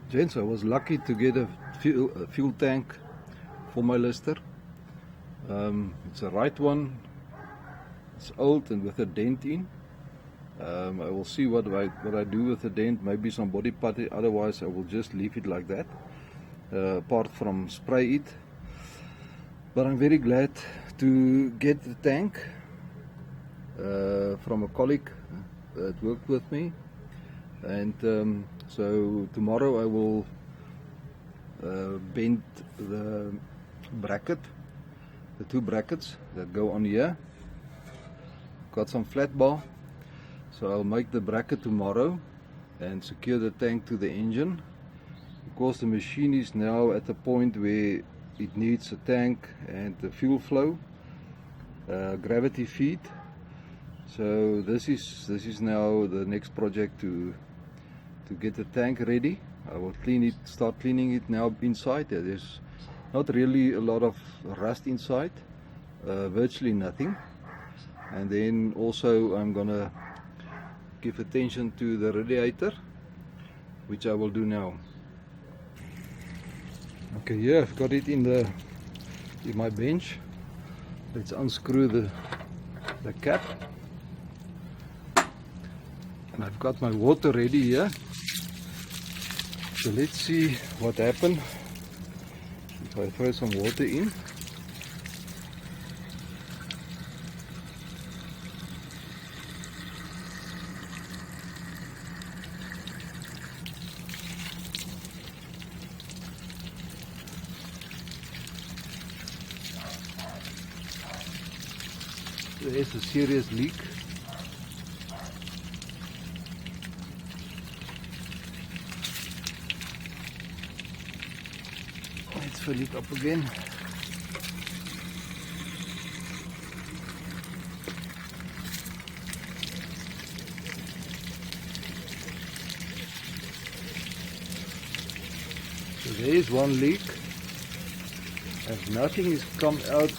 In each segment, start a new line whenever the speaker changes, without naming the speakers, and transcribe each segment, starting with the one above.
Gents, I was lucky to get a fuel tank for my lister. It's a right one. It's old and with a dent in. I will see what I do with the dent. Maybe some body putty. Otherwise, I will just leave it like that. Apart from spray it. But I'm very glad to get the tank from a colleague that worked with me. And so tomorrow I will bend the bracket, the two brackets that go on here. Got some flat bar, so I'll make the bracket tomorrow and secure the tank to the engine, because the machine is now at the point where it needs a tank and the fuel flow, gravity feed. So this is now the next project to get the tank ready. I will start cleaning it now inside. There's not really a lot of rust inside, virtually nothing. And then also I'm gonna give attention to the radiator, which I will do now. Okay, here I've got it in my bench. Let's unscrew the cap. And I've got my water ready here. So let's see what happened if I throw some water in. There's a serious leak. Let's fill it up again. So there is one leak, and nothing has come out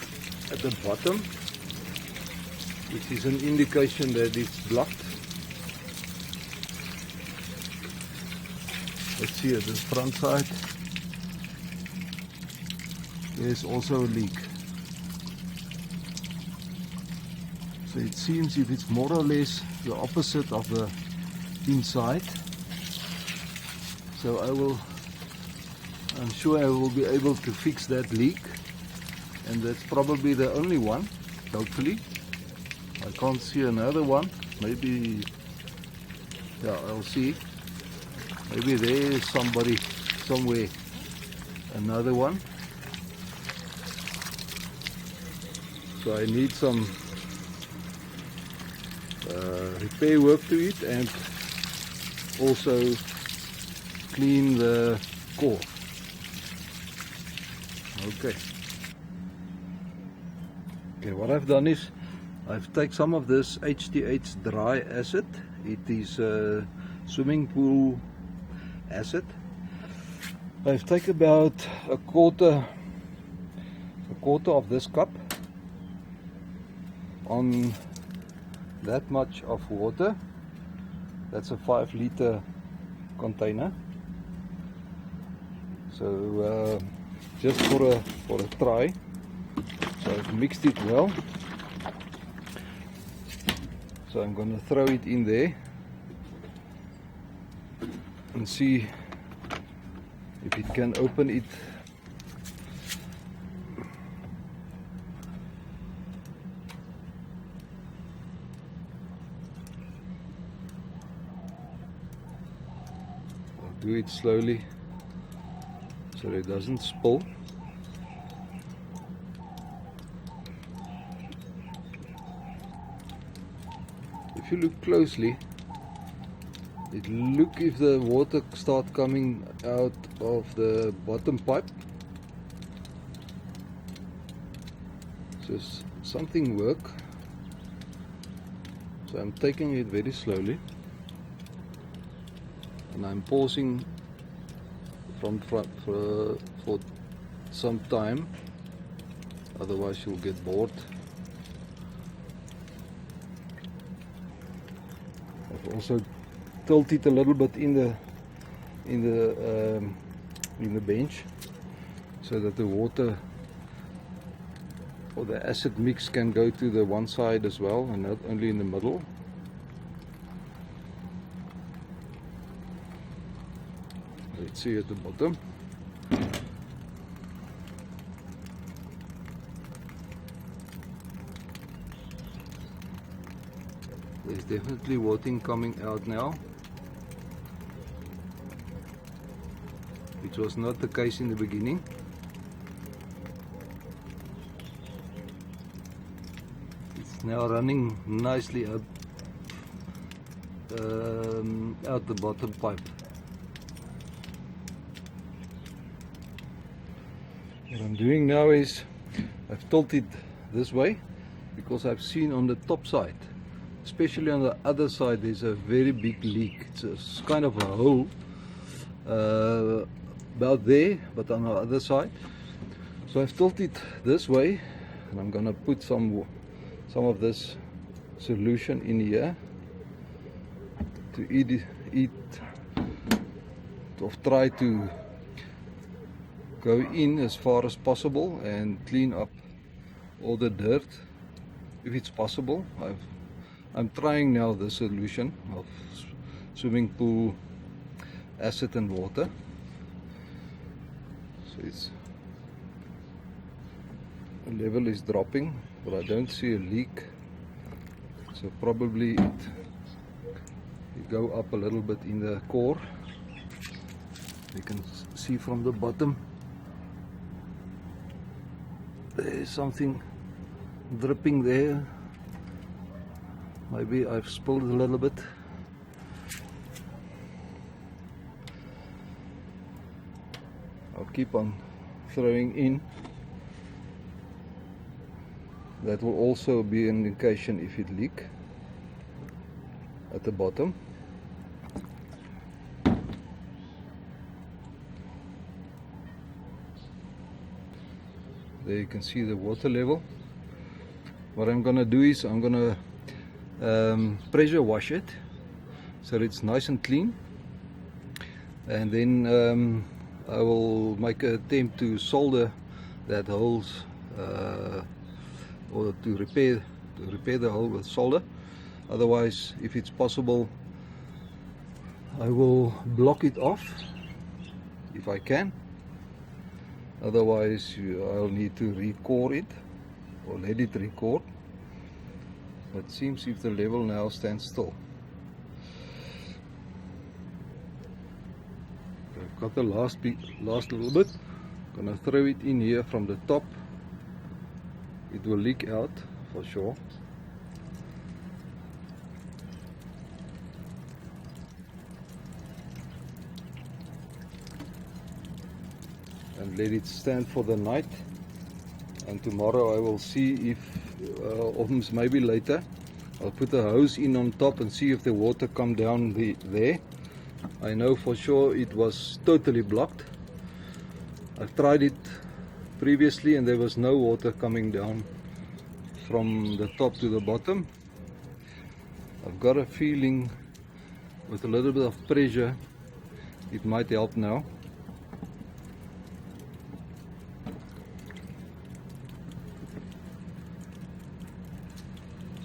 at the bottom, which is an indication that it's blocked. Let's see at the front side. There's also a leak. So it seems if it's more or less the opposite of the inside. So I'm sure I will be able to fix that leak, and that's probably the only one, hopefully. I can't see another one. Maybe, yeah, I'll see. Maybe there is somebody somewhere, another one. So I need some repair work to it, and also clean the core. Okay, what I've done is I've taken some of this HTH dry acid. It is swimming pool acid. I've taken about a quarter of this cup on that much of water. That's a 5-liter container. So just for a try. So I've mixed it well. So I'm going to throw it in there and see if it can open it. I'll do it slowly so it doesn't spill. If you look closely, look if the water start coming out of the bottom pipe. So something work. So I'm taking it very slowly, and I'm pausing from for some time, otherwise you'll get bored. I've also tilt it a little bit in in the bench, so that the water or the acid mix can go to the one side as well and not only in the middle. Let's see at the bottom. There's definitely water coming out now, which was not the case in the beginning. It's now running nicely up out the bottom pipe. What I'm doing now is I've tilted this way because I've seen on the top side, especially on the other side, there's a very big leak. It's kind of a hole about there, but on the other side. So I've tilted this way, and I'm gonna put some of this solution in here to eat or try to go in as far as possible and clean up all the dirt if it's possible. I'm trying now the solution of swimming pool acid and water. So the level is dropping, but I don't see a leak, so probably it go up a little bit in the core. You can see from the bottom there's something dripping there. Maybe I've spilled a little bit. I'll keep on throwing in. That will also be an indication if it leaks at the bottom. There you can see the water level. What I'm gonna do is I'm gonna pressure wash it so it's nice and clean, and then I will make an attempt to solder that holes or to repair the hole with solder. Otherwise, if it's possible, I will block it off if I can. Otherwise I'll need to record it or let it record. It seems if the level now stands still. I've got the last little bit. I'm gonna throw it in here from the top. It will leak out for sure. And let it stand for the night, and tomorrow I will see if or maybe later I'll put a hose in on top and see if the water come down there. I know for sure it was totally blocked. I've tried it previously and there was no water coming down from the top to the bottom. I've got a feeling with a little bit of pressure it might help now.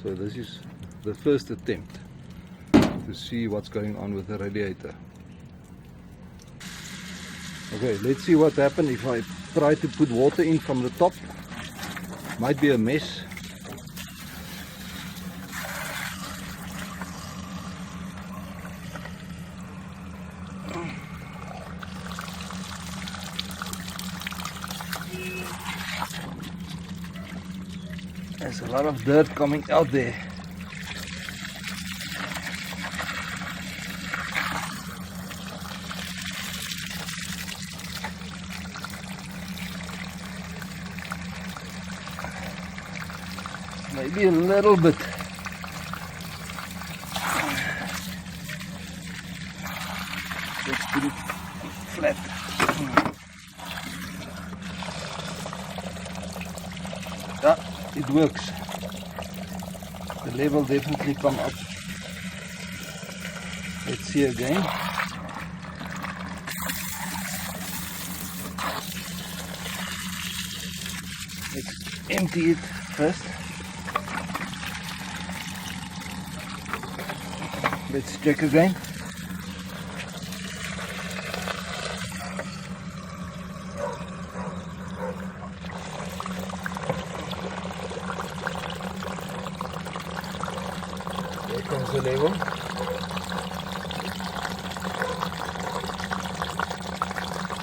So this is the first attempt to see what's going on with the radiator. Okay, let's see what happens if I try to put water in from the top. Might be a mess. There's a lot of dirt coming out there. Maybe a little bit. Let's put it flat. Yeah, it works. The level definitely come up. Let's see again. Let's empty it first. Let's check again. There comes the level.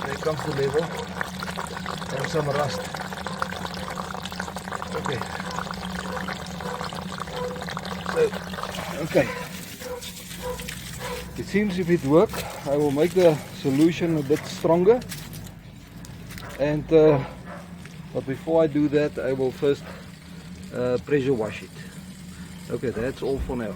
There comes the level. And some rust. Okay. So, okay. It seems if it works, I will make the solution a bit stronger. And but before I do that, I will first pressure wash it. Okay, that's all for now.